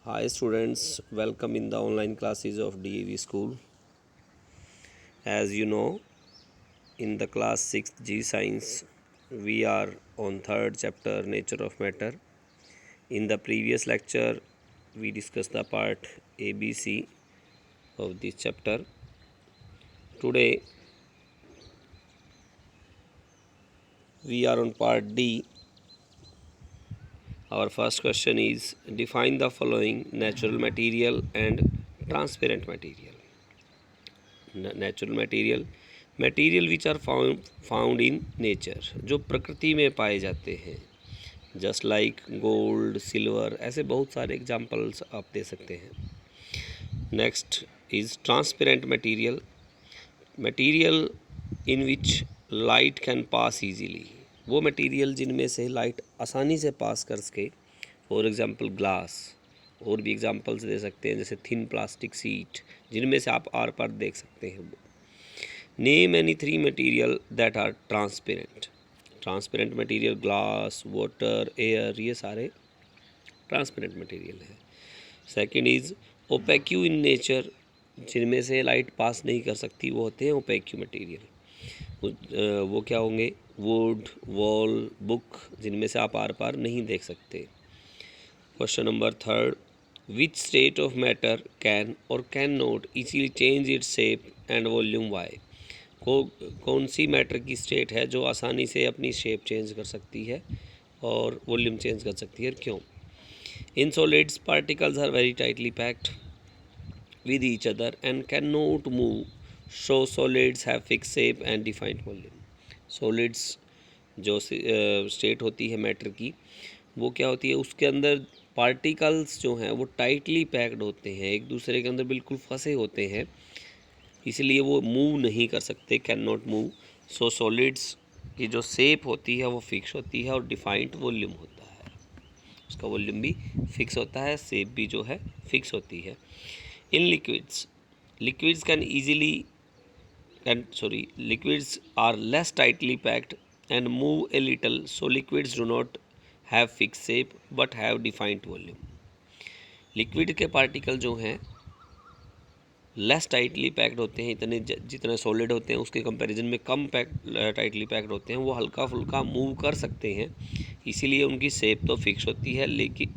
Hi students, welcome in the online classes of DAV school. As you know, in the class 6th G Science, we are on third chapter Nature of Matter. In the previous lecture, we discussed the part ABC of this chapter. Today, we are on part D. Our first question is define the following natural material and transparent material. Natural material which are found in nature, जो प्रकृति में पाए जाते हैं, just like gold silver, ऐसे बहुत सारे examples आप दे सकते हैं. Next is transparent material in which light can pass easily, वो मटेरियल जिनमें से लाइट आसानी से पास कर सके. For example glass. और भी एग्जांपल्स दे सकते हैं जैसे थिन प्लास्टिक सीट, जिनमें से आप आर पार देख सकते हैं. Name any 3 material that are transparent. Transparent material glass, water, air, ये सारे ट्रांसपेरेंट मटेरियल हैं. Second is opaque in nature, जिनमें से लाइट पास नहीं कर सकती वो होते हैं ओपेक्यू मटेरियल. वो क्या होंगे? वुड, वॉल, बुक, जिनमें से आप आर पार नहीं देख सकते. Question number third, which state of matter can or can not easily change its shape and volume why. कौन सी मैटर की स्टेट है जो आसानी से अपनी शेप चेंज कर सकती है और वॉल्यूम चेंज कर सकती है, क्यों? In solids particles are very tightly packed with each other and cannot move, so solids have fixed shape and defined volume. Solids जो स्टेट होती है मैटर की, वो क्या होती है? उसके अंदर पार्टिकल्स जो हैं वो टाइटली पैक्ड होते हैं, एक दूसरे के अंदर बिल्कुल फंसे होते हैं, इसलिए वो मूव नहीं कर सकते, can not move. So solids की जो शेप होती है वो फिक्स होती है और डिफाइंड वॉल्यूम होता है. उसका वॉल्यूम भी फिक्स होता है, शेप भी जो है फिक्स होती है. In liquids are less tightly packed and move a little, so liquids do not have fixed shape but have defined volume. Liquid के पार्टिकल जो हैं लेस टाइटली पैक्ड होते हैं, इतने जितने सॉलिड होते हैं उसके कंपैरिजन में कम टाइटली पैक्ड होते हैं. वो हल्का फुल्का मूव कर सकते हैं, इसीलिए उनकी शेप तो फिक्स होती है, लेकिन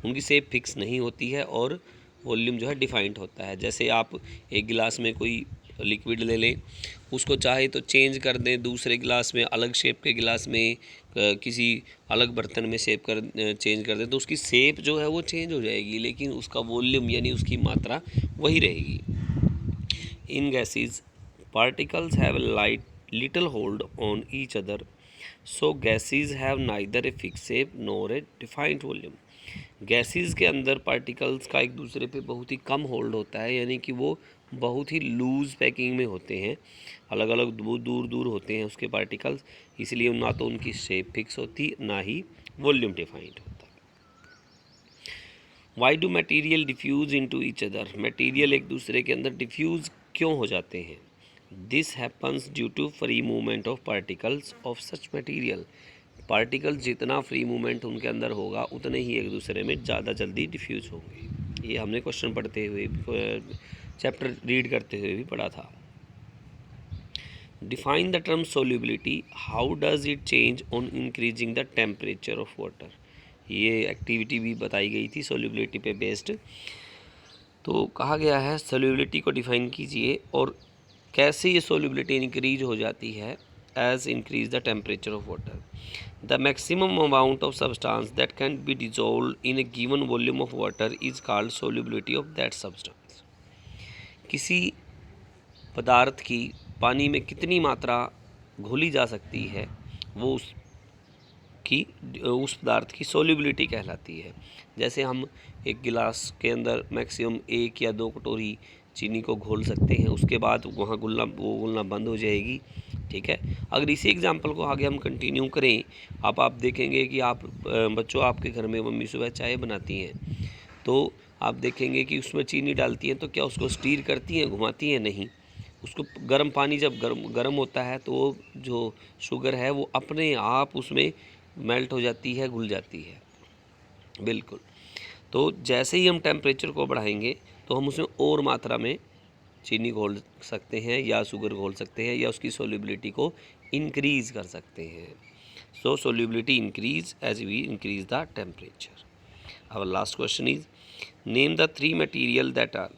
उनकी शेप फिक्स नहीं होती है और वॉल्यूम जो है डिफाइंड होता है. जैसे आप एक गिलास में कोई लिक्विड ले लें, उसको चाहे तो चेंज कर दें दूसरे गिलास में, अलग शेप के गिलास में, किसी अलग बर्तन में शेप कर चेंज कर दें, तो उसकी शेप जो है वो चेंज हो जाएगी, लेकिन उसका वॉल्यूम यानी उसकी मात्रा वही रहेगी. In gases particles have light little hold on each other, so gases have neither a fix shape nor a defined volume. Gases के अंदर पार्टिकल्स का एक दूसरे पे बहुत ही कम होल्ड होता है, यानी कि वो बहुत ही लूज़ पैकिंग में होते हैं, अलग अलग दूर दूर होते हैं उसके पार्टिकल्स, इसलिए ना तो उनकी शेप फिक्स होती ना ही वॉल्यूम डिफाइंड होता. Why do material diffuse into each other. Material एक दूसरे के अंदर डिफ्यूज़ क्यों हो जाते हैं? This happens due to free movement of particles of such material. Particles जितना फ्री मूवमेंट उनके अंदर होगा उतने ही एक दूसरे में ज़्यादा जल्दी डिफ्यूज़ होंगे. ये हमने क्वेश्चन पढ़ते हुए चैप्टर रीड करते हुए भी पढ़ा था. Define the term solubility. How does it change on increasing the temperature of water. ये एक्टिविटी भी बताई गई थी सोल्यूबिलिटी पे बेस्ड. तो कहा गया है सोल्यूबिलिटी को डिफाइन कीजिए और कैसे ये सोल्यूबिलिटी इंक्रीज हो जाती है as increase the temperature of water. The maximum amount of substance that can be dissolved in a given volume of water is called solubility of that substance. किसी पदार्थ की पानी में कितनी मात्रा घोली जा सकती है वो उस पदार्थ की सोल्यूबिलिटी कहलाती है. जैसे हम एक गिलास के अंदर मैक्सिमम 1 या 2 कटोरी चीनी को घोल सकते हैं, उसके बाद वहाँ घुलना बंद हो जाएगी. ठीक है. अगर इसी एग्जांपल को आगे हम कंटिन्यू करें, आप देखेंगे कि बच्चों आपके घर में मम्मी सुबह चाय बनाती हैं, तो आप देखेंगे कि उसमें चीनी डालती हैं, तो क्या उसको स्टीर करती हैं, घुमाती हैं? नहीं. उसको गर्म पानी जब गर्म होता है तो जो शुगर है वो अपने आप उसमें मेल्ट हो जाती है, घुल जाती है. बिल्कुल. तो जैसे ही हम टेम्परेचर को बढ़ाएंगे तो हम उसमें और मात्रा में चीनी घोल सकते हैं या शुगर घोल सकते हैं या उसकी सोल्यूबिलिटी को इंक्रीज़ कर सकते हैं। So solubility increase as we increase the temperature. Our last question is name the 3 material that are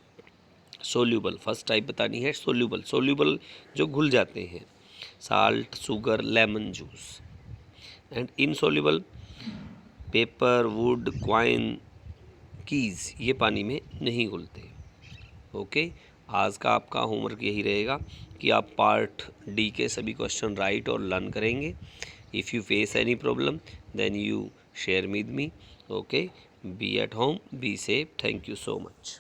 soluble. First type बतानी है सोल्यूबल, सोल्यूबल जो घुल जाते हैं, salt, sugar, lemon juice. And insoluble paper, wood, coin, keys, ये पानी में नहीं घुलते। ओके, आज का आपका होमवर्क यही रहेगा कि आप पार्ट डी के सभी क्वेश्चन राइट और लर्न करेंगे। If you face any problem then you share with me. Okay, be at home, be safe. Thank you so much.